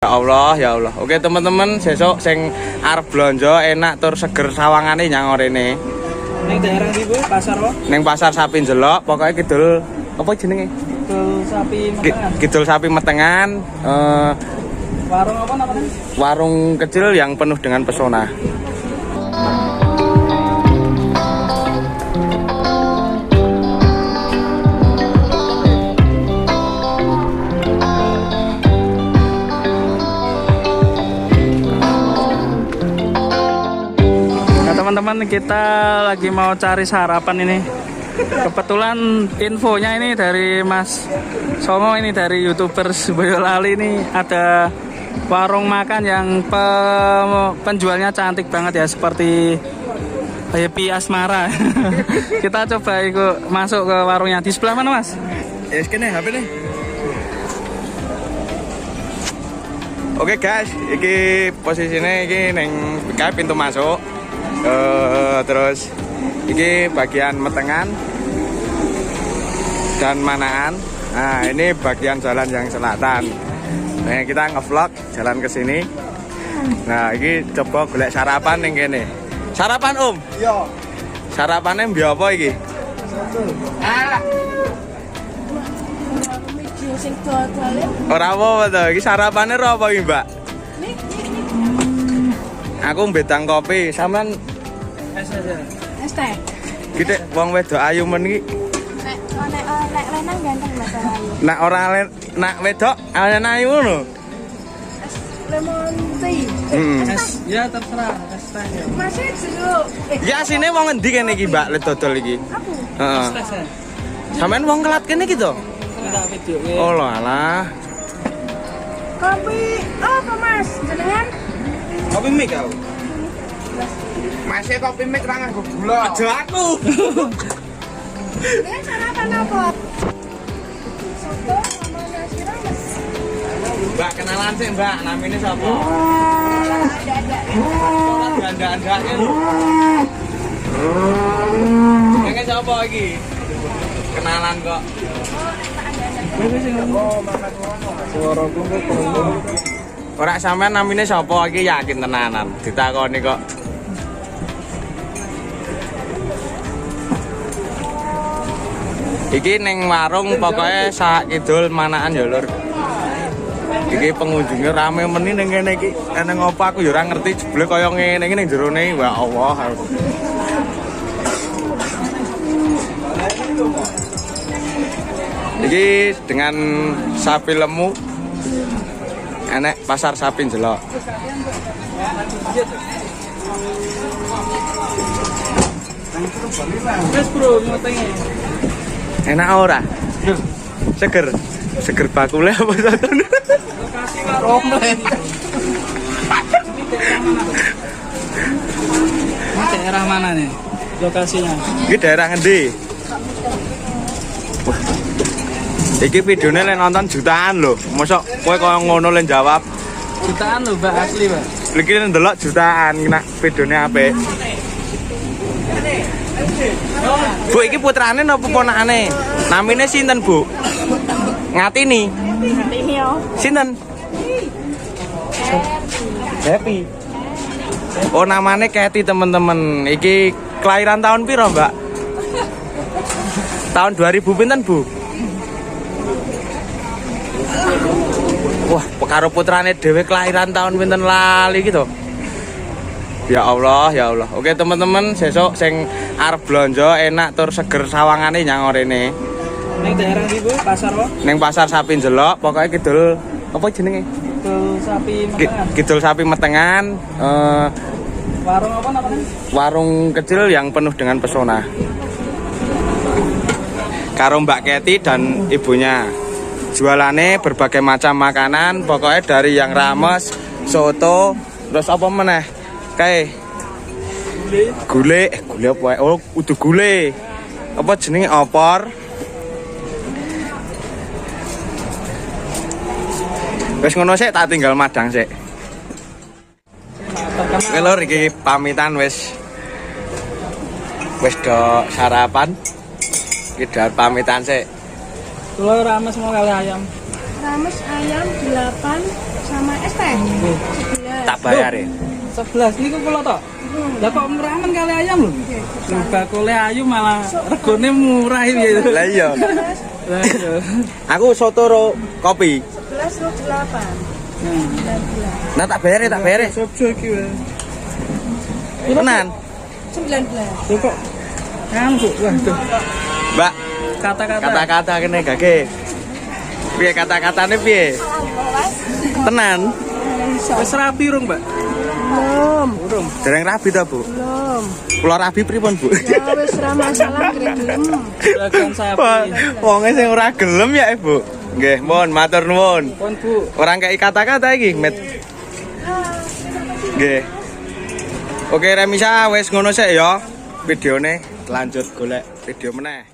Allah, ya Allah. Oke teman-teman, sesuk sing arep blonjo enak tur seger sawangane nyang rene. Ning daerah ndi Bu? Pasar apa? Ning pasar sapi Jelok, pokoknya kidul apa jenenge? Kidul sapi Metengan. Kidul sapi Metengan. Warung apa namanya? Warung kecil yang penuh dengan pesona. Teman-teman, kita lagi mau cari sarapan ini. Kebetulan infonya ini dari Mas Songo, ini dari YouTubers Boyolali. Ini ada warung makan yang penjualnya cantik banget ya, seperti Happy Asmara. Kita coba ikut masuk ke warungnya. Di sebelah mana Mas? Ya kene HP nih. Oke guys, iki posisinya iki neng pintu masuk. Terus ini bagian Metengan dan Manaan. Nah ini bagian jalan yang selatan. Nah kita ngevlog jalan ke sini. Nah ini coba golek sarapan ning kene. Sarapan Om? Iya. Sarapannya mbi apa iki? Ora apa to, iki sarapane ora apa iki, Mbak? Aku mbedang kopi, sampean Es aja. Es teh. Gede wong wedok ayu men iki. Nek lanang ganteng Mas ayu. Nak ora nak wedok ayu ngono. Es lemon tea. Es, ya terserah es teh. Masih dulu. Ya sini wong endi kene iki, Mbak, le dodol iki? Aku. Heeh. Es teh. Sampean wong kelat kene iki to? Kita video. Oh alah. Kopi apa Mas? Jenengan? Kopi mik kau. Masih kopi mik ra nganggo gula. Aja aku. Jenengan sarapan apa? Soto sama nasi rames. Mbak kenalan sih, Mbak. Namanya sapa? Ada. Ora ganda-gandake lho. Jenenge sapa iki? Kenalan kok. Suaraku kok. Ora sampean namine sapa iki yakin tenanan ditakoni kok. Iki ning warung pokoknya sak kidul Manaan ya Lur. Iki pengunjungnya rame meni ning kene iki. Ana ngopo aku ya ora ngerti jebule kaya ngene iki ning jerone wa Allah. Iki dengan sapi lemu enek pasar sapi Jelok. Wes bro, ngotenge. Enak ora? Seger. Seger bakule apa satunya? Lokasi komplit. Ini daerah mana nih lokasinya? Ini daerah ngendi? Iki videonya le nonton jutaan loh. Mosok kowe kaya ngono le jawab. Jutaan loh Mbak, asli Mbak. Iki ndelok jutaan kena videonya apik. Bu iki putrane napa ponakane? Namine sinten, Bu? Ngatini. Ini yo. Sinten? Happy. Oh namanya Kathy teman-teman. Iki kelahiran tahun piro, Mbak? Tahun 2000 pinten, Bu? Wah, karo putrane dhewe kelahiran tahun pinten lali gitu. Ya Allah, ya Allah. Oke teman-teman, sesuk sing arep blonjo enak tur seger sawangane nyang rene. Ning daerah ndi Bu? Pasar apa? Ning pasar sapi Jelok, pokoknya kidul apa jenenge? Kidul sapi Metengan. Kidul sapi Metengan. Warung apa namanya? Warung kecil yang penuh dengan pesona. Karo Mbak Kety dan ibunya. Jualannya berbagai macam makanan, pokoknya dari yang rames, soto, terus apa meneh? Kayak gule apa? Oh, udah gule. Apa jenenge opor? Wes ngono sik tak tinggal madang sik. Oke lur iki pamitan wis do sarapan. Iki do pamitan sik. Kula rames mau kali ayam. Rames ayam 8, sama es teh. Tak bayar ya. 11 niku kula tok. Lah kok murahan kali ayam lho. Lho bakule ayu malah regone murah iki. Lah iya. Lah iya. Aku soto ro kopi. 11,8. Nah tak bayar ya, tak bayar ya. Sopo iki wae. Tenan. 19. Lho kok nganggu waduh. Mbak, Kata-kata. kata-kata kene gage. Piye kata-katane piye? Tenan. Wis rapi rung, Mbak? Belum. Dereng rabi ta, Bu? Belum. Kula rabi pripun, Bu? Ya wis ora masalah gelem. Dagang sapi. Wonge sing ora gelem ya, Bu. Nggih, mohon matur nuwun. Pun Bu. Orang kayak kata-kata iki, Met. Nggih. Oke, Remisa wis ngono sik ya. Videone lanjut golek video meneh.